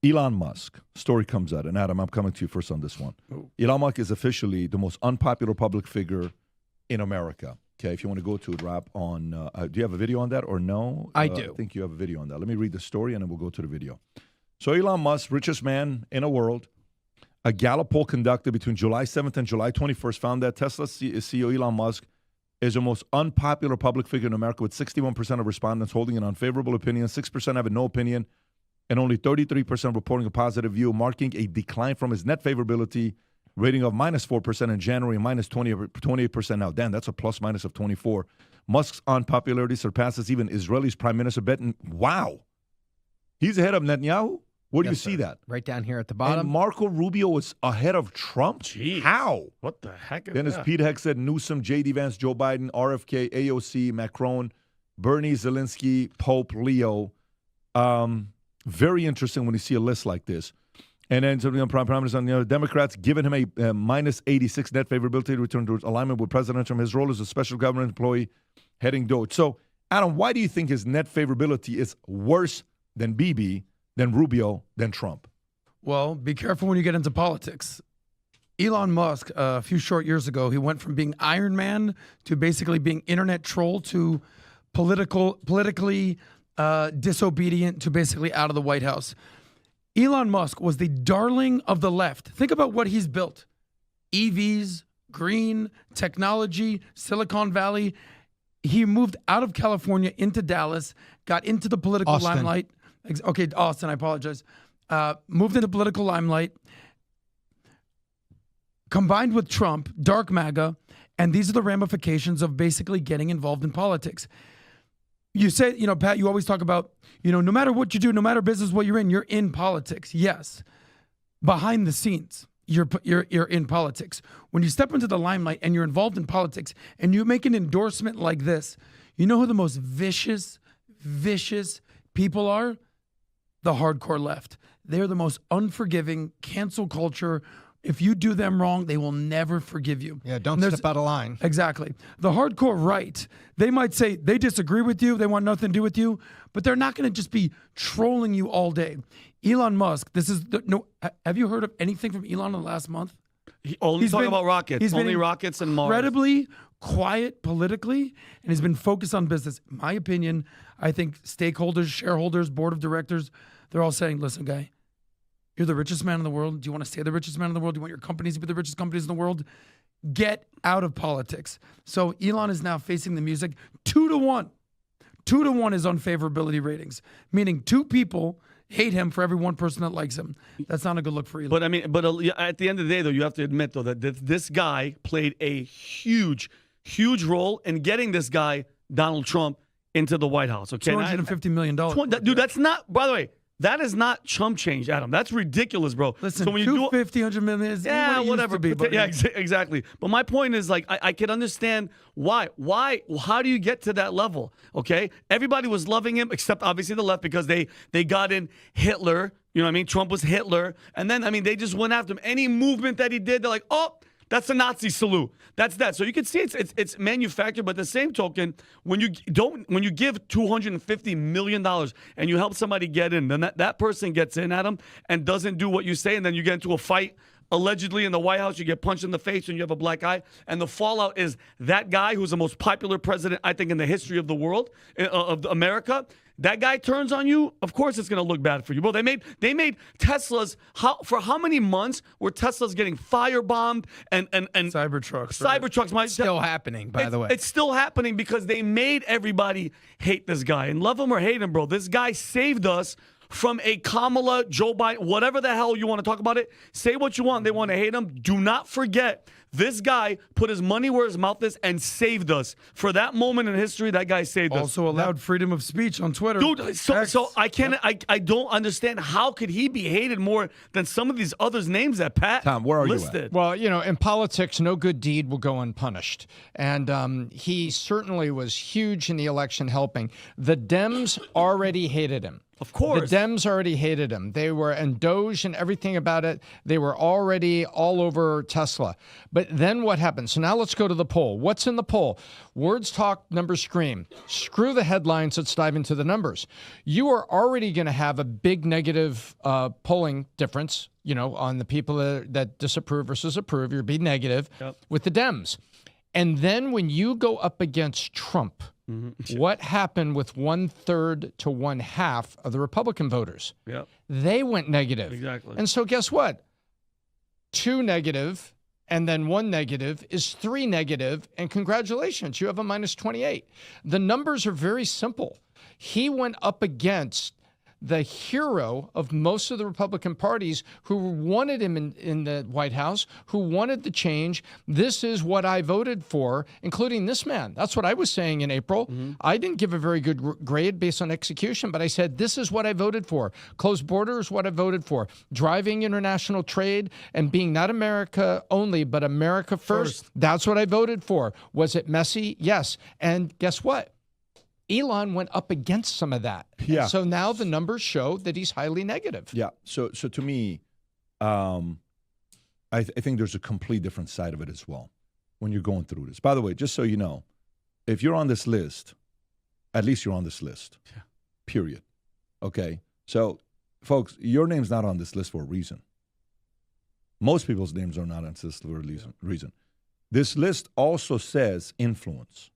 Elon Musk story comes out, and Adam, I'm coming to you first on this one. Ooh. Elon Musk is officially the most unpopular public figure in America. Okay, if you want to go to it, Rap, on, do you have a video on that or no? I do. I think you have a video on that. Let me read the story, and then we'll go to the video. So Elon Musk, richest man in the world, a Gallup poll conducted between July 7th and July 21st found that Tesla CEO Elon Musk is the most unpopular public figure in America, with 61% of respondents holding an unfavorable opinion, 6% having no opinion, and only 33% reporting a positive view, marking a decline from his net favorability rating of minus 4% in January and minus 28% now. Damn, that's a plus minus of 24. Musk's unpopularity surpasses even Israel's Prime Minister Benton. Wow. He's ahead of Netanyahu? Where do you see that? Right down here at the bottom. And Marco Rubio is ahead of Trump? Jeez. How? What the heck is Then, as that? Pete Heck said, Newsom, J.D. Vance, Joe Biden, RFK, AOC, Macron, Bernie, Zelensky, Pope, Leo. Very interesting when you see a list like this. And then Prime Minister on the other Democrats giving him a minus 86 net favorability to return to alignment with President Trump. His role as a special government employee heading Doge. So, Adam, why do you think his net favorability is worse than Bibi, than Rubio, than Trump? Well, be careful when you get into politics. Elon Musk, a few short years ago, he went from being Iron Man to basically being internet troll to politically disobedient to basically out of the White House. Elon Musk was the darling of the left. Think about what he's built. EVs, green, technology, Silicon Valley. He moved out of California into Dallas, got into the political Austin. limelight. Okay, Austin, I apologize. Moved into political limelight, combined with Trump, dark MAGA, and these are the ramifications of basically getting involved in politics. You say, Pat, you always talk about, no matter what you do, no matter business what you're in politics. Yes. Behind the scenes, you're in politics. When you step into the limelight and you're involved in politics and you make an endorsement like this, you know who the most vicious people are? The hardcore left. They're the most unforgiving, cancel culture. If you do them wrong, they will never forgive you. Yeah, don't step out of line. Exactly. The hardcore right, they might say they disagree with you, they want nothing to do with you, but they're not going to just be trolling you all day. Elon Musk, have you heard of anything from Elon in the last month? He's talking about rockets. He's been Only rockets and Mars. Incredibly quiet politically, and he's been focused on business. In my opinion, I think stakeholders, shareholders, board of directors, they're all saying, listen, guy, you're the richest man in the world. Do you want to stay the richest man in the world? Do you want your companies to be the richest companies in the world? Get out of politics. So Elon is now facing the music 2-1. 2-1 is unfavorability ratings, meaning 2 people hate him for every 1 person that likes him. That's not a good look for Elon. But at the end of the day, though, you have to admit, though, that this guy played a huge role in getting this guy, Donald Trump, into the White House. Okay, $250 million. Dude, that's not, by the way, that is not chump change, Adam. That's ridiculous, bro. Listen, so when you 250, 100 million is whatever. Used to be, Yeah, exactly. But my point is, like, I can understand why. How do you get to that level? Okay, everybody was loving him except obviously the left because they got in Hitler. You know what I mean? Trump was Hitler, and then they just went after him. Any movement that he did, they're like, oh, that's a Nazi salute. That's that. So you can see it's manufactured, but the same token, when you give $250 million and you help somebody get in, then that person gets in, Adam, and doesn't do what you say, and then you get into a fight. Allegedly in the White House, you get punched in the face and you have a black eye. And the fallout is that guy who's the most popular president, I think, in the history of the world, of America. That guy turns on you, of course it's going to look bad for you. Bro, they made Teslas, for how many months were Teslas getting firebombed and Cybertrucks. Right? Cybertrucks. Still happening, by the way. It's still happening because they made everybody hate this guy. And love him or hate him, bro, this guy saved us from a Kamala, Joe Biden, whatever the hell you want to talk about it. Say what you want. They want to hate him. Do not forget, this guy put his money where his mouth is and saved us. For that moment in history, that guy saved us. Also allowed freedom of speech on Twitter. Dude, so I can't. I don't understand how could he be hated more than some of these others' names that Pat Tom, where are listed. you at? Well, in politics, no good deed will go unpunished. And he certainly was huge in the election helping. The Dems already hated him. Of course. The Dems already hated him. They were, and Doge and everything about it, they were already all over Tesla. But then what happened? So now let's go to the poll. What's in the poll? Words talk, numbers scream. Screw the headlines. Let's dive into the numbers. You are already going to have a big negative polling difference, on the people that disapprove versus approve. You're being negative with the Dems. And then when you go up against Trump, what happened with 1/3 to 1/2 of the Republican voters? Yep. They went negative. Exactly. And so guess what? 2 negative and then 1 negative is 3 negative. And congratulations, you have a -28. The numbers are very simple. He went up against the hero of most of the Republican parties who wanted him in the White House, who wanted the change. This is what I voted for, including this man. That's what I was saying in April. I didn't give a very good grade based on execution, but I said, this is what I voted for. Closed borders, what I voted for. Driving international trade and being not America only, but America first. That's what I voted for. Was it messy? Yes. And guess what? Elon went up against some of that. Yeah. And so now the numbers show that he's highly negative. Yeah. So to me, I think there's a complete different side of it as well when you're going through this. By the way, just so you know, if you're on this list, at least you're on this list. Yeah. Period. Okay? So, folks, your name's not on this list for a reason. Most people's names are not on this list for a reason. This list also says influence.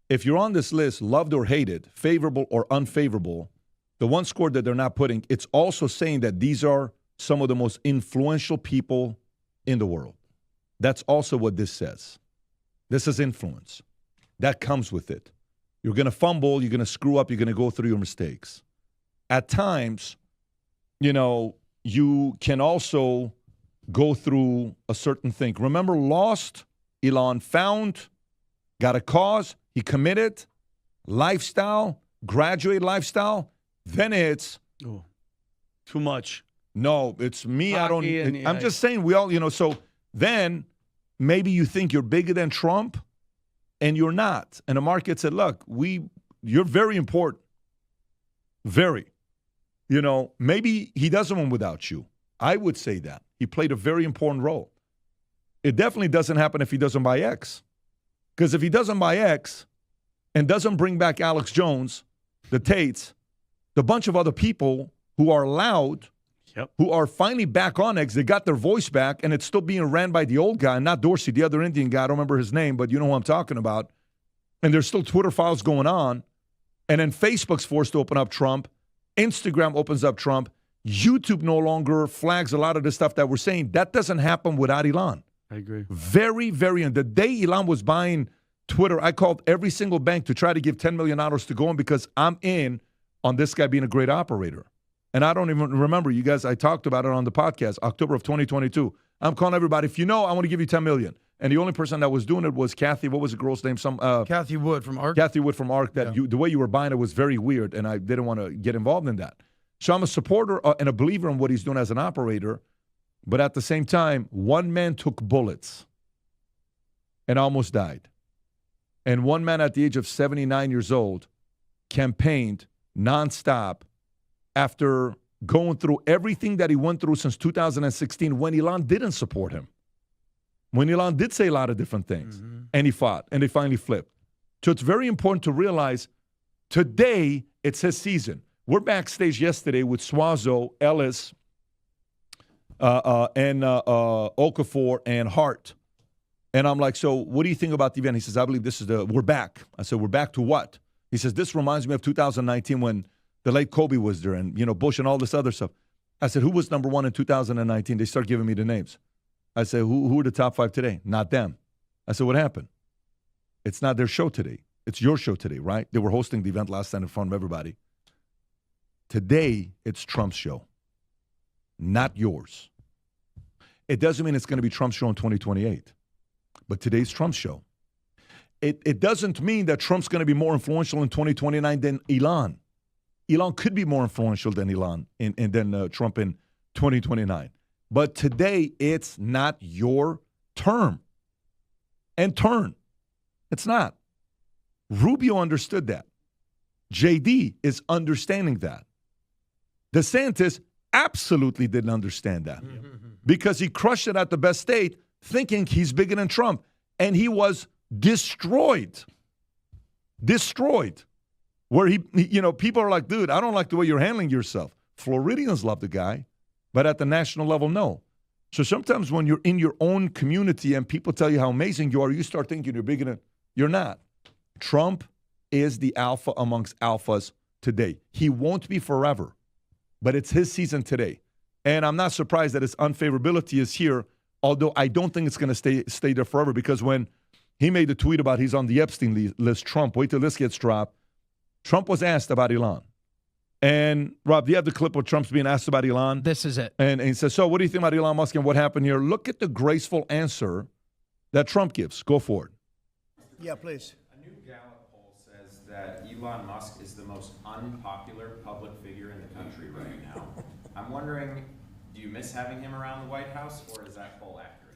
If you're on this list, loved or hated, favorable or unfavorable, the one score that they're not putting, it's also saying that these are some of the most influential people in the world. That's also what this says. This is influence. That comes with it. You're going to fumble, you're going to screw up, you're going to go through your mistakes. At times, you can also go through a certain thing. Remember, lost, Elon found, got a cause, he committed, lifestyle, graduate lifestyle. Then it's too much. No, it's me. Hockey I'm just saying we all, so then maybe you think you're bigger than Trump and you're not. And the market said, look, you're very important. Very. Maybe he doesn't win without you. I would say that. He played a very important role. It definitely doesn't happen if he doesn't buy X. Because if he doesn't buy X and doesn't bring back Alex Jones, the Tates, the bunch of other people who are loud, who are finally back on X, they got their voice back, and it's still being ran by the old guy, not Dorsey, the other Indian guy. I don't remember his name, but you know who I'm talking about. And there's still Twitter files going on. And then Facebook's forced to open up Trump. Instagram opens up Trump. YouTube no longer flags a lot of the stuff that we're saying. That doesn't happen without Elon. I agree. Very, very. And the day Elon was buying Twitter, I called every single bank to try to give $10 million to go in because I'm in on this guy being a great operator. And I don't even remember, you guys, I talked about it on the podcast, October of 2022. I'm calling everybody, if you know, I want to give you $10 million. And the only person that was doing it was Kathy. What was the girl's name? Kathy Wood from ARC. Kathy Wood from ARC. The way you were buying it was very weird, and I didn't want to get involved in that. So I'm a supporter and a believer in what he's doing as an operator. But at the same time, one man took bullets and almost died. And one man at the age of 79 years old campaigned nonstop after going through everything that he went through since 2016 when Elon didn't support him. When Elon did say a lot of different things. And he fought, and they finally flipped. So it's very important to realize today it's his season. We're backstage yesterday with Suazo, Ellis, and Okafor and Hart. And I'm like, so what do you think about the event? He says, I believe this is we're back. I said, we're back to what? He says, this reminds me of 2019 when the late Kobe was there and, Bush and all this other stuff. I said, who was number one in 2019? They start giving me the names. I said, who are the top 5 today? Not them. I said, what happened? It's not their show today. It's your show today, right? They were hosting the event last night in front of everybody. Today, it's Trump's show, not yours. It doesn't mean it's going to be Trump's show in 2028, but today's Trump's show. It doesn't mean that Trump's going to be more influential in 2029 than Elon. Elon could be more influential than Elon and than Trump in 2029. But today, it's not your term and turn. It's not. Rubio understood that. JD is understanding that. DeSantis absolutely didn't understand that because he crushed it at the best state thinking he's bigger than Trump. And he was destroyed. Destroyed. Where people are like, dude, I don't like the way you're handling yourself. Floridians love the guy, but at the national level, no. So sometimes when you're in your own community and people tell you how amazing you are, you start thinking you're bigger than you're not. Trump is the alpha amongst alphas today. He won't be forever, but it's his season today. And I'm not surprised that his unfavorability is here, although I don't think it's going to stay there forever, because when he made the tweet about he's on the Epstein list, Trump, wait till this gets dropped, Trump was asked about Elon. And, Rob, do you have the clip where Trump's being asked about Elon? This is it. And he says, so what do you think about Elon Musk and what happened here? Look at the graceful answer that Trump gives. Go for it. Yeah, please. A new Gallup poll says that Elon Musk is the most unpopular public figure in the country right now. I'm wondering, do you miss having him around the White House, or is that poll accurate?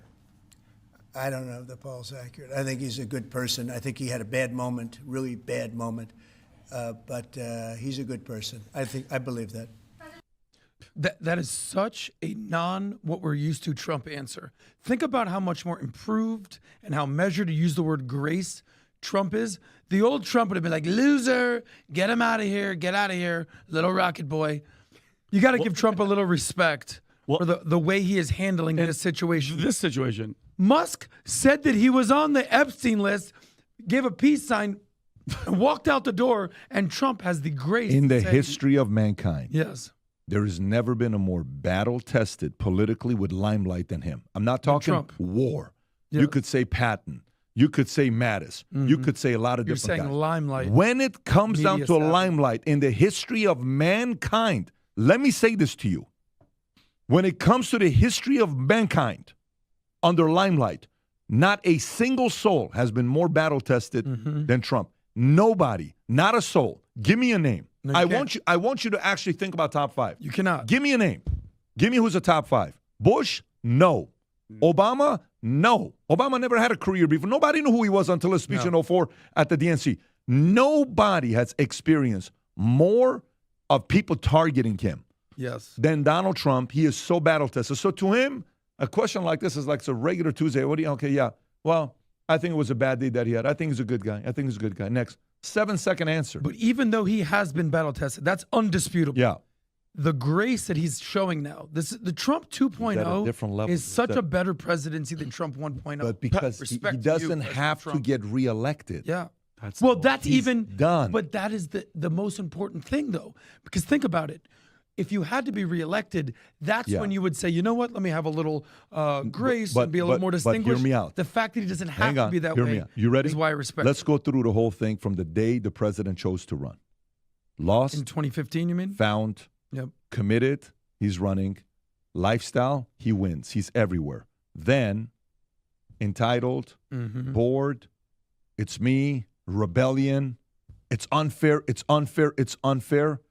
I don't know if the poll's accurate. I think he's a good person. I think he had a bad moment, really bad moment. But he's a good person. I believe that. That is such a what we're used to Trump answer. Think about how much more improved and how measured, to use the word grace, Trump is. The old Trump would have been like, loser, get him out of here, little rocket boy. You got to give Trump a little respect for the way he is handling this situation. This situation. Musk said that he was on the Epstein list, gave a peace sign, walked out the door, and Trump has the grace In to the say, history of mankind, yes, there has never been a more battle-tested politically with limelight than him. I'm not talking Trump. war. Yeah. You could say Patton. You could say Mattis. You could say a lot of You're different saying guys. limelight. When it comes down Media to a savvy. limelight in the history of mankind, let me say this to you. When it comes to the history of mankind under limelight, not a single soul has been more battle-tested than Trump. Nobody, not a soul. Give me a name. No, you I want you to actually think about top five. You cannot. Give me a name. Give me who's a top five. Bush? No. Obama? No. Obama never had a career before. Nobody knew who he was until his speech in 04 at the DNC. Nobody has experienced more of people targeting him Yes. than Donald Trump. He is so battle-tested. So to him, a question like this is like, it's a regular Tuesday. What do you, okay, yeah. Well, I think it was a bad day that he had. I think he's a good guy. I think he's a good guy. Next. 7-second answer. But even though he has been battle tested, that's undisputable. Yeah. The grace that he's showing now, the Trump He's at a 2.0 different level. is such He's a at- better presidency than Trump 1.0. But because he Respect to you, doesn't President have to Trump. get reelected. Yeah. That's Well, the- that's He's even done. But that is the most important thing, though, because think about it. If you had to be reelected, that's Yeah. when you would say, you know what? Let me have a little grace but- and be a little but- more but hear distinguished. me out. The fact that he doesn't have Hang to on. be that Hear way me out. You ready? is why I respect. Let's it. go through the whole thing from the day the president chose to run. Lost, In 2015, you mean? found, Yep. committed, he's running. Lifestyle, he wins. He's everywhere. Then, entitled, bored, it's me, rebellion, it's unfair, it's unfair, it's unfair.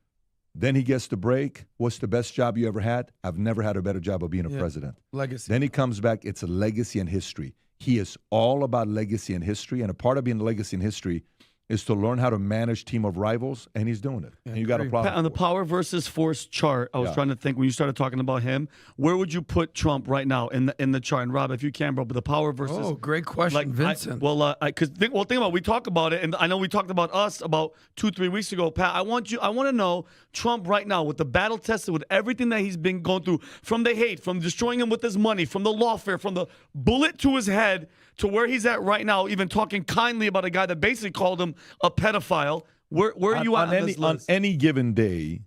Then he gets the break. What's the best job you ever had? I've never had a better job of being a president. Legacy. Then he comes back. It's a legacy and history. He is all about legacy and history. And a part of being a legacy and history is to learn how to manage team of rivals, and he's doing it. And you got a agree. problem. On the power versus force chart, I was trying to think when you started talking about him, where would you put Trump right now in the chart? And Rob, if you can, bro, but the power versus Oh, great question, Vincent. think about we talk about it, and I know we talked about us about 2-3 weeks ago, Pat. I want to know Trump right now with the battle tested, with everything that he's been going through, from the hate, from destroying him with his money, from the lawfare, from the bullet to his head, to where he's at right now, even talking kindly about a guy that basically called him a pedophile. Where are you at on this on list? any given day,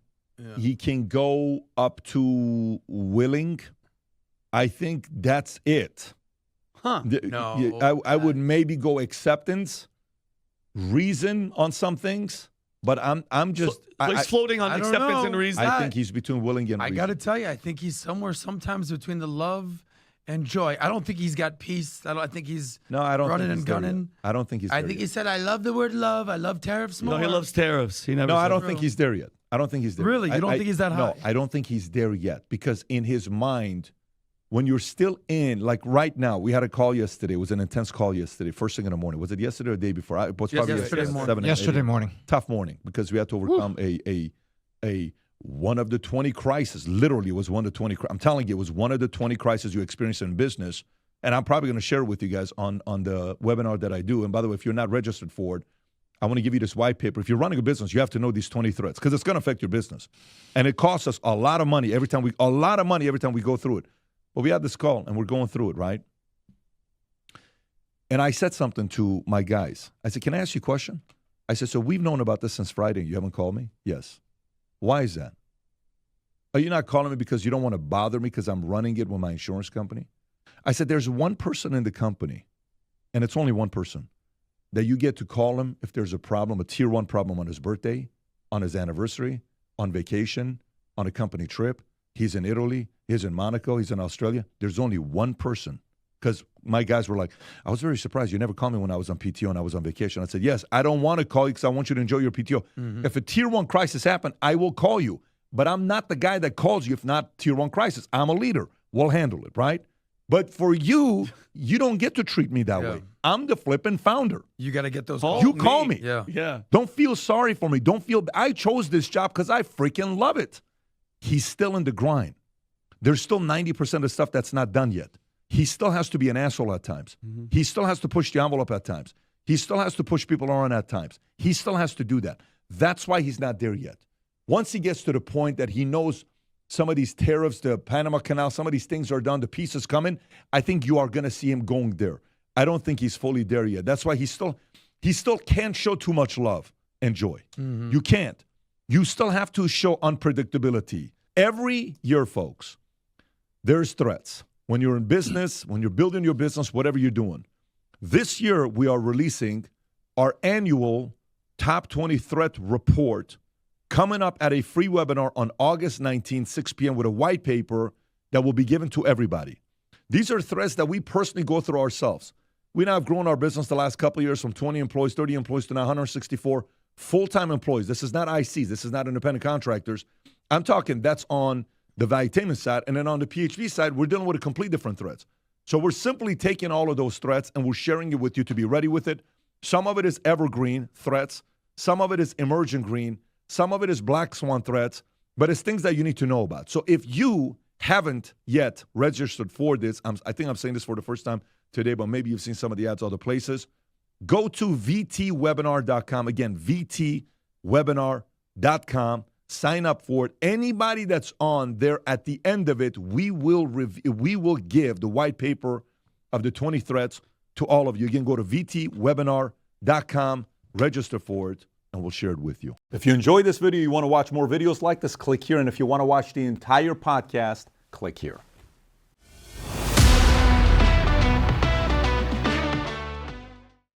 he can go up to willing. I think that's it. Huh. No, I would maybe go acceptance, reason on some things, but I'm just So he's floating on I don't acceptance know. and reason. I think he's between willing and I reason. got to tell you, I think he's somewhere sometimes between the love and joy. I don't think he's got peace. I think he's No, I don't running think and he's there gunning. yet. I don't think he's I there think yet. he said, I love the word love. I love tariffs more. No, he loves tariffs. He never. No, I said don't that. think he's there yet. I don't think he's there. Really? yet. You don't think he's that No, high? I don't think he's there yet because in his mind, when you're still in, like right now, we had a call yesterday. It was an intense call yesterday, first thing in the morning. Was it yesterday or the day before? It was probably Yesterday morning. 7 Yesterday morning. Tough morning because we had to overcome a one of the 20 crises. Literally, it was one of the 20. I'm telling you, it was one of the 20 crises you experience in business. And I'm probably going to share it with you guys on the webinar that I do. And by the way, if you're not registered for it, I want to give you this white paper. If you're running a business, you have to know these 20 threats because it's going to affect your business. And it costs us a lot of money every time we go through it. But we had this call and we're going through it, right? And I said something to my guys. I said, can I ask you a question? I said, so we've known about this since Friday. You haven't called me? Yes. Why is that? Are you not calling me because you don't want to bother me because I'm running it with my insurance company? I said, there's one person in the company, and it's only one person, that you get to call him if there's a problem, a tier 1 problem on his birthday, on his anniversary, on vacation, on a company trip. He's in Italy. He's in Monaco. He's in Australia. There's only one person. Because my guys were like, I was very surprised. You never called me when I was on PTO and I was on vacation. I said, yes, I don't want to call you because I want you to enjoy your PTO. Mm-hmm. If a tier 1 crisis happened, I will call you. But I'm not the guy that calls you if not tier 1 crisis. I'm a leader. We'll handle it, right? But for you, you don't get to treat me that way. I'm the flipping founder. You got to get those calls. You call me. Yeah. Don't feel sorry for me. Don't feel, I chose this job because I freaking love it. He's still in the grind. There's still 90% of stuff that's not done yet. He still has to be an asshole at times. Mm-hmm. He still has to push the envelope at times. He still has to push people around at times. He still has to do that. That's why he's not there yet. Once he gets to the point that he knows some of these tariffs, the Panama Canal, some of these things are done, the piece is coming, I think you are going to see him going there. I don't think he's fully there yet. That's why he still can't show too much love and joy. Mm-hmm. You can't. You still have to show unpredictability. Every year, folks, there's threats. When you're in business, when you're building your business, whatever you're doing. This year, we are releasing our annual Top 20 Threat Report coming up at a free webinar on August 19, 6 p.m. with a white paper that will be given to everybody. These are threats that we personally go through ourselves. We now have grown our business the last couple of years from 20 employees, 30 employees to now 164 full-time employees. This is not ICs. This is not independent contractors. I'm talking that's on the Valuetainment side. And then on the PHV side, we're dealing with a complete different threats. So we're simply taking all of those threats and we're sharing it with you to be ready with it. Some of it is evergreen threats. Some of it is emerging green. Some of it is black swan threats. But it's things that you need to know about. So if you haven't yet registered for this, I think I'm saying this for the first time today, but maybe you've seen some of the ads other places. Go to vtwebinar.com. Again, vtwebinar.com. Sign up for it. Anybody that's on there at the end of it, we will give the white paper of the 20 threats to all of you. You can go to vtwebinar.com, register for it, and we'll share it with you. If you enjoyed this video, you want to watch more videos like this, click here. And if you want to watch the entire podcast, click here.